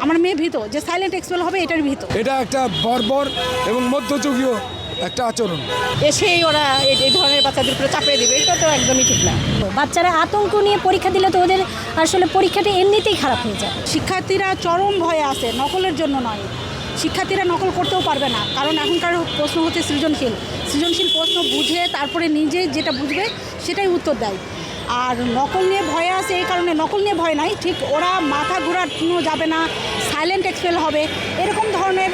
আমার মেয়ে ভীত যে সাইলেন্ট এক্সপেল হবে, এটার ভীত। এটা একটা বর্বর এবং মধ্যযুগীয় একটা আচরণ। এসেই ওরা এই ধরনের বাচ্চাদের উপরে চাপিয়ে দিবে, এটা তো একদমই ঠিক না। বাচ্চারা আতঙ্ক নিয়ে পরীক্ষা দিলে তো ওদের আসলে পরীক্ষাটা এমনিতেই খারাপ হয়ে যায়। শিক্ষার্থীরা চরম ভয়ে আছে, নকলের জন্য নয়। শিক্ষার্থীরা নকল করতেও পারবে না, কারণ এখনকার প্রশ্ন হচ্ছে সৃজনশীল। সৃজনশীল প্রশ্ন বুঝে তারপরে নিজে যেটা বুঝবে সেটাই উত্তর দেয়। আর নকল নিয়ে ভয়ে আছে, এই কারণে নকল নিয়ে ভয় নাই, ঠিক ওরা মাথা ঘোরানো যাবে না, সাইলেন্ট এক্সপেল হবে, এরকম ধরনের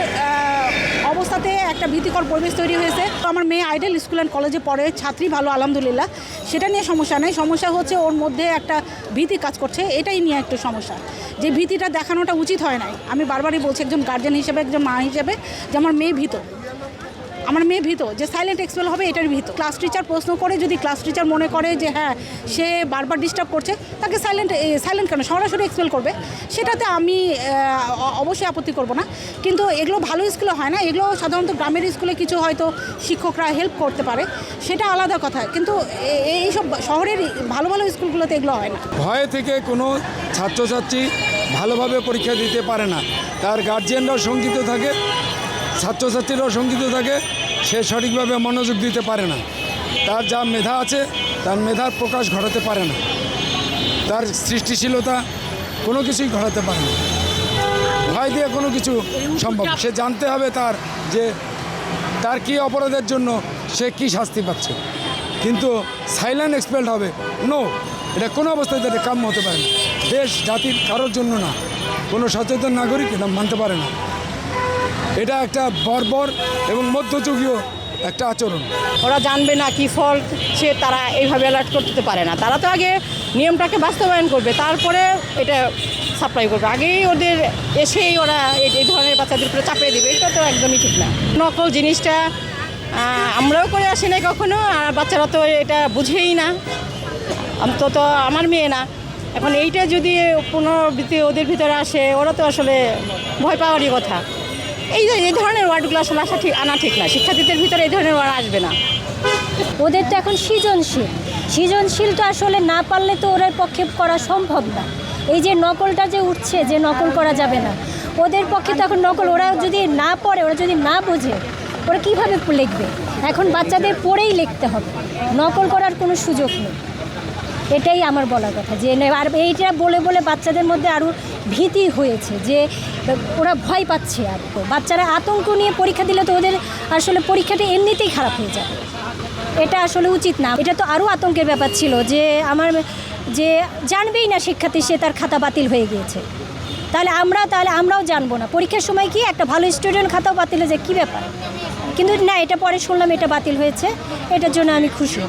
অবস্থাতে একটা ভীতিকর পরিবেশ তৈরি হয়েছে। তো আমার মেয়ে আইডেল স্কুল অ্যান্ড কলেজে পড়ে, ছাত্রী ভালো আলহামদুলিল্লাহ, সেটা নিয়ে সমস্যা নেই। সমস্যা হচ্ছে ওর মধ্যে একটা ভীতি কাজ করছে, এটাই নিয়ে একটু সমস্যা। যে ভীতিটা দেখানোটা উচিত হয় নাই। আমি বারবারই বলছি একজন গার্জেন হিসেবে, একজন মা হিসেবে, যে আমার মেয়ে ভীত। আমার মেয়ে ভীত যে সাইলেন্ট এক্সপেল হবে, এটার ভীত। ক্লাস টিচার প্রশ্ন করে, যদি ক্লাস টিচার মনে করে যে হ্যাঁ সে বারবার ডিস্টার্ব করছে, তাকে সাইলেন্ট কেন সরাসরি এক্সপেল করবে, সেটাতে আমি অবশ্যই আপত্তি করব না। কিন্তু এগুলো ভালো স্কুলে হয় না, এগুলো সাধারণত গ্রামের স্কুলে কিছু হয়তো শিক্ষকরা হেল্প করতে পারে, সেটা আলাদা কথা। কিন্তু এইসব শহরের ভালো ভালো স্কুলগুলোতে এগুলো হয় না। ভয় থেকে কোনো ছাত্রছাত্রী ভালোভাবে পরীক্ষা দিতে পারে না। তার গার্জিয়ানরাও শঙ্কিত থাকে, ছাত্রছাত্রীরাও শঙ্কিত থাকে, সে সঠিকভাবে মনোযোগ দিতে পারে না। তার যা মেধা আছে তার মেধার প্রকাশ ঘটাতে পারে না, তার সৃষ্টিশীলতা কোনো কিছুই ঘটাতে পারে না। ভয় দিয়ে কোনো কিছু সম্ভব। সে জানতে হবে যে তার কী অপরাধের জন্য সে কী শাস্তি পাচ্ছে। কিন্তু সাইলেন্ট এক্সপেলড হবে, নো, এটা কোনো অবস্থায় এটা কাম্য হতে পারে না। দেশ জাতির কারোর জন্য না, কোনো সচেতন নাগরিক এটা মানতে পারে না। এটা একটা বর্বর এবং মধ্যযুগীয় একটা আচরণ। ওরা জানবে না কি ফল্ট, তারা এইভাবে অ্যালার্ট করতে পারে না। তারা তো আগে নিয়মটাকে বাস্তবায়ন করবে, তারপরে এটা সাপ্লাই করবে। আগেই ওদের এসেই ওরা এই ধরনের বাচ্চাদের উপরে চাপিয়ে দিবে, এটা তো একদমই ঠিক না। নকল জিনিসটা আমরাও করে আসি না কখনো, আর বাচ্চারা তো এটা বুঝেই না, অন্তত আমার মেয়ে না। এখন এইটা যদি পুনরাবৃত্তি ওদের ভিতরে আসে, ওরা তো আসলে ভয় পাওয়ারই কথা। এই ধরনের ওয়ার্ডগুলো আসলে আনা ঠিক না। শিক্ষার্থীদের ভিতরে এই ধরনের ওয়ার্ড আসবে না। ওদের তো এখন সৃজনশীল তো আসলে না পারলে তো ওদের পক্ষে করা সম্ভব না। এই যে নকলটা যে উঠছে, যে নকল করা যাবে না, ওদের পক্ষে তো এখন নকল, ওরা যদি না পড়ে, ওরা যদি না বোঝে, ওরা কীভাবে লিখবে? এখন বাচ্চাদের পড়েই লিখতে হবে, নকল করার কোনো সুযোগ নেই। এটাই আমার বলার কথা। যে আর এইটা বলে বলে বাচ্চাদের মধ্যে আরও ভীতি হয়েছে, যে ওরা ভয় পাচ্ছে। আর তো বাচ্চারা আতঙ্ক নিয়ে পরীক্ষা দিলে তো ওদের আসলে পরীক্ষাটা এমনিতেই খারাপ হয়ে যায়। এটা আসলে উচিত না। এটা তো আরও আতঙ্কের ব্যাপার ছিল যে যে জানবেই না শিক্ষার্থী, সে তার খাতা বাতিল হয়ে গিয়েছে। তাহলে আমরাও জানবো না। পরীক্ষার সময় কি একটা ভালো স্টুডেন্ট খাতাও বাতিল হয়ে যায়, কী ব্যাপার? কিন্তু না, এটা পরে শুনলাম এটা বাতিল হয়েছে, এটার জন্য আমি খুশি।